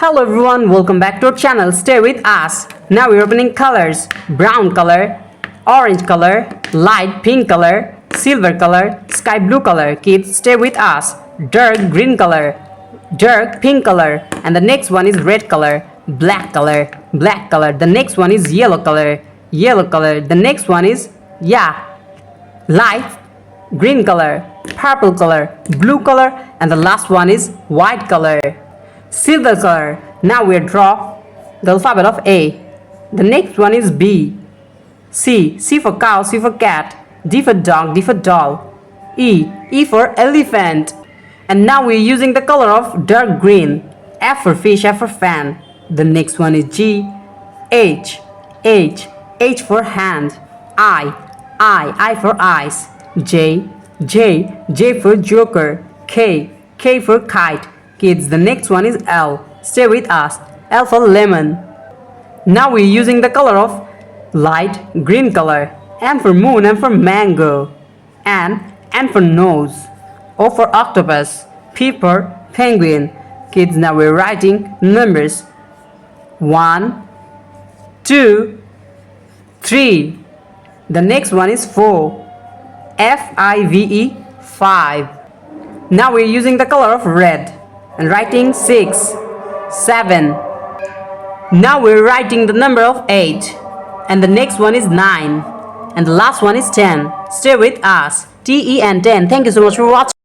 Hello everyone, welcome back to our channel. Stay with us. Now we're opening colors: brown color, orange color, light pink color, silver color, sky blue color. Kids, stay with us. Dark green color, dark pink color, and the next one is red color, black color, black color. The next one is yellow color, yellow color. The next one is light green color, purple color, blue color, and the last one is white color, silver color. Now we draw the alphabet of A. The next one is B. C for cow, C for cat, D for dog, D for doll, E for elephant. And now we're using the color of dark green. F for fish, F for fan. The next one is G. H for hand. I for eyes. J for joker. K for kite. Kids, the next one is L. Stay with us. L for lemon. Now we're using the color of light green color. M for moon, M for mango. N for nose. O for octopus. P for penguin. Kids, now we're writing numbers 1, 2, 3. The next one is 4. FIVE 5. Now we're using the color of red and writing 6, 7. Now we're writing the number of 8, and the next one is 9, and the last one is 10. Stay with us. TEN 10. Thank you so much for watching.